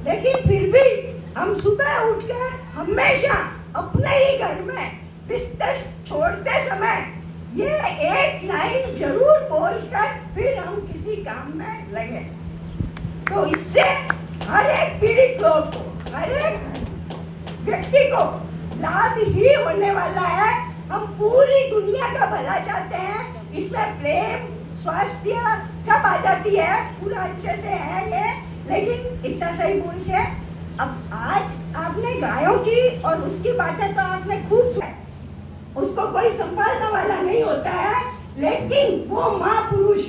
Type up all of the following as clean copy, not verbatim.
लेकिन फिर भी हम सुबह उठकर हमेशा अपने ही घर में बिस्तर छोड़ते समय ये एक लाइन जरूर बोलकर फिर हम किसी काम में लगे। तो इससे हर एक पीड़ित लोग को, हर एक व्यक्ति को लाभ ही होने वाला है। हम पूरी दुनिया का भला चाहते हैं, इसमें प्रेम, स्वास्थ्य सब आ जाती है, पूरा अच्छे से है ये। लेकिन इतना सही बोल के अब आज आपने गायों की और उसकी बातें तो आपने खूब सुनी, उसको कोई संभालने वाला नहीं होता है, लेकिन वो महापुरुष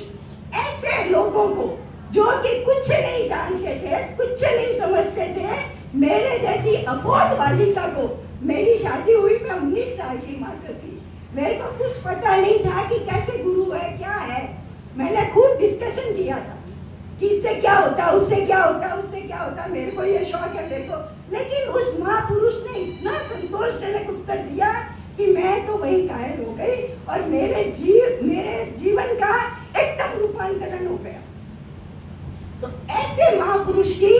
ऐसे लोगों को जो कि कुछ नहीं जानते थे, कुछ नहीं समझते थे, मेरे जैसी अबोध बालिका को, मेरी शादी हुई मैं 19 साल की मात्र थी, मेरे को कुछ पता नहीं था कि कैसे गुरु है, क्या है। मैंने खूब डिस्कशन किया था कि इससे क्या होता, उससे क्या होता, उससे क्या होता, मेरे को ये शौक है मेरे को। लेकिन उस महापुरुष ने इतना संतोषजनक उत्तर दिया कि मैं तो वही कायल हो गई और मेरे जीवन का एकदम रूपांतरण हो गया। तो ऐसे महापुरुष की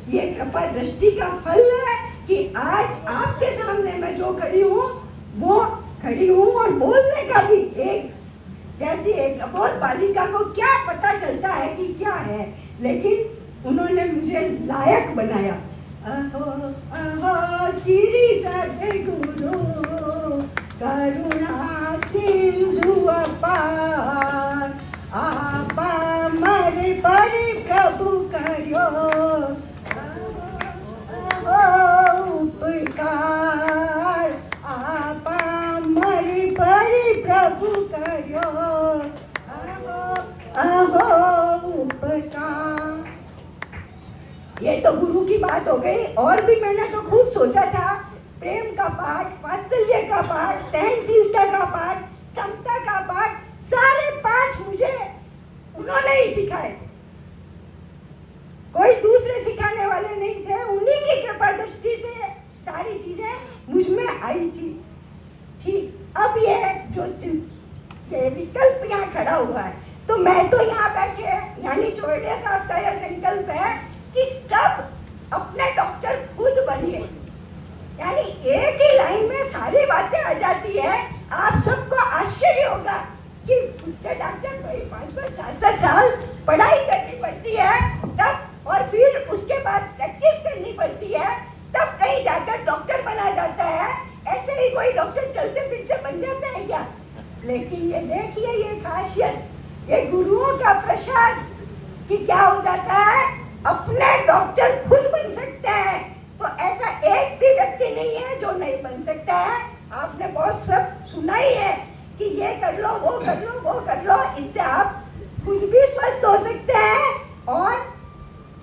ये कृपा दृष्टि का फल है कि आज आपके सामने मैं जो खड़ी हूँ वो खड़ी हूँ, और बोलने का भी एक जैसी एक अबोध बालिका को क्या पता चलता है कि क्या है, लेकिन उन्होंने मुझे लायक बनाया। अहो अहो श्री सद्गुरु करुणा सिंधु अपार, आपा मर पर प्रभु करो उपकार, आपा मर पर प्रभु करो अहो उपकार। ये तो गुरु की बात हो गई। और भी मैंने तो खूब सोचा था, प्रेम का पाठ, वात्सल्य का पाठ, सहनशीलता का पाठ, समता का पाठ, सारे पाठ मुझे उन्होंने ही सिखाए थे, कोई दूसरे सिखाने वाले नहीं थे। उन्हीं की कृपा दृष्टि से सारी चीजें मुझ में आई थी। ठीक, अब ये जो ये विकल्प यहाँ खड़ा हुआ है, तो मैं तो यहाँ बैठे यानी चौड़िया साहब का यह संकल्प है कि सब अपने डॉक्टर खुद बनिए, यानी एक ही लाइन में सारी बातें आ जाती है। आप सबको आश्चर्य होगा कि डॉक्टर को 5-5, 7-7 साल पढ़ाई करनी पड़ती है तब, और फिर उसके बाद प्रैक्टिस करनी पड़ती है, तब कहीं जाकर डॉक्टर बना जाता है। ऐसे ही कोई डॉक्टर चलते फिरते बन जाता है क्या? लेकिन ये देखिए ये खासियत, ये गुरुओं का प्रसाद कि क्या हो जाता है, अपने डॉक्टर खुद बन सकते हैं। तो ऐसा एक भी व्यक्ति नहीं है जो नहीं बन सकता है। आपने बहुत सब सुना ही है कि ये कर लो, वो कर लो, वो कर लो, इससे आप खुद भी स्वस्थ हो सकते हैं और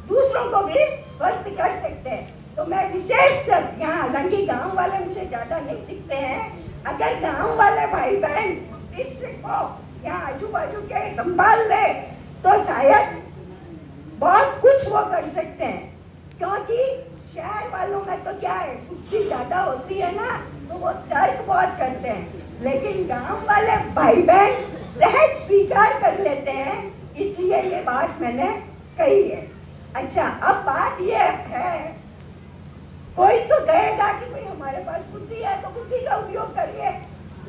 दूसरों को भी स्वस्थ कर सकते हैं। तो मैं विशेषकर यहाँ, हालांकि गांव वाले मुझे ज्यादा नहीं दिखते हैं, अगर गांव वाले भाई बहन इसको यहाँ आजू बाजू के संभाल ले तो शायद बहुत कुछ वो कर सकते हैं। क्योंकि शहर वालों में तो क्या है, बुद्धि ज्यादा होती है ना, तो वो तर्क बहुत करते हैं, लेकिन गांव वाले भाई बहन सहज स्वीकार कर लेते हैं, इसलिए ये बात मैंने कही है। अच्छा, अब बात ये है, कोई तो कहेगा कि भाई हमारे पास बुद्धि है तो बुद्धि का उपयोग करिए,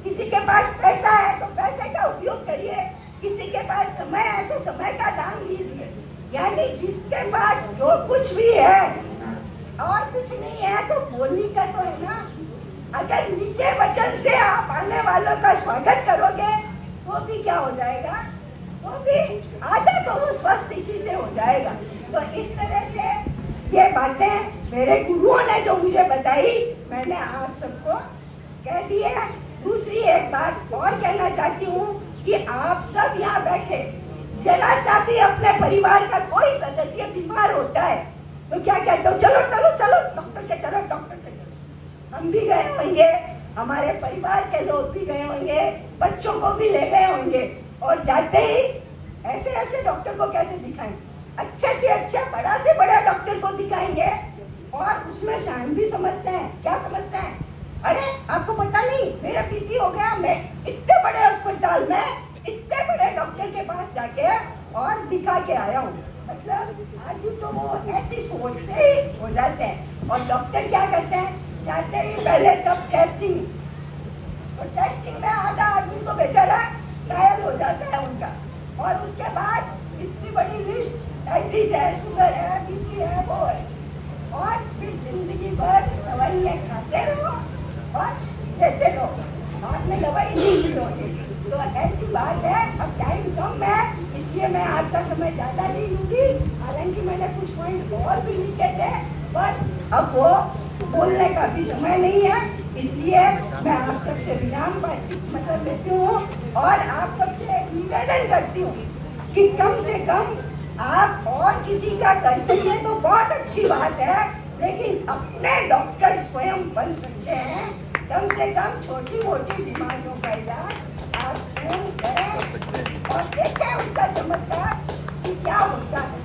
किसी के पास पैसा है तो पैसे का उपयोग करिए, किसी के पास समय है तो समय का दान लीजिए। यानी जिसके पास जो कुछ भी है और कुछ नहीं है तो बोलने का तो है ना। अगर नीचे वचन से आप आने वालों का स्वागत करोगे तो भी क्या हो जाएगा, तो भी आधा तो वो स्वस्थ इसी से हो जाएगा। तो इस तरह से ये बातें मेरे गुरुओं ने जो मुझे बताई, मैंने आप सबको कह दी है। दूसरी एक बात और कहना चाहती हूँ कि आप सब यहाँ बैठे, जरा सा भी अपने परिवार का कोई सदस्य बीमार होता है तो क्या कहते हो, चलो चलो चलो डॉक्टर के चलो, डॉक्टर के चलो। हम भी गए होंगे, हमारे परिवार के लोग भी गए होंगे, बच्चों को भी ले गए होंगे, और जाते ही ऐसे ऐसे डॉक्टर को कैसे दिखाएं, अच्छे से अच्छा बड़ा से बड़ा डॉक्टर को दिखाएंगे, और उसमें शान भी समझते हैं। क्या समझते हैं, अरे आपको पता नहीं मेरा बीपी हो गया, मैं इतने बड़े अस्पताल में इतने बड़े डॉक्टर के पास जाके और दिखा के आया हूँ। मतलब आदमी तो वो ऐसी सोच से ही हो जाते हैं। और डॉक्टर क्या करते हैं, जाते ही पहले सब टेस्टिंग, और टेस्टिंग में आधा आदमी तो बेचारा घायल हो जाता है उनका, और उसके बाद इतनी बड़ी लिस्ट, डायबिटीज है, शुगर है, बीपी है, वो है, और फिर जिंदगी भर दवाइयाँ खाते रहो और लेते रहो, बाद में दवाई नहीं भी होती। तो ऐसी बात है, अब टाइम कम है इसलिए मैं आपका समय ज़्यादा नहीं लूँगी, हालांकि मैंने कुछ पॉइंट और भी लिखे थे, पर अब वो बोलने का भी समय नहीं है, इसलिए मैं आप सबसे विराम मतलब लेती हूँ और आप सबसे एक निवेदन करती हूँ कि कम से कम आप और किसी का कर सकें तो बहुत अच्छी बात है, लेकिन अपने डॉक्टर स्वयं बन सकते हैं। कम से कम छोटी मोटी बीमारियों का इलाज आप स्वयं करें और देखें उसका चमत्कार कि क्या होता है।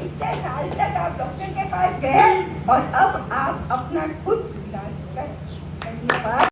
इतने साल तक आप डॉक्टर के पास गए और अब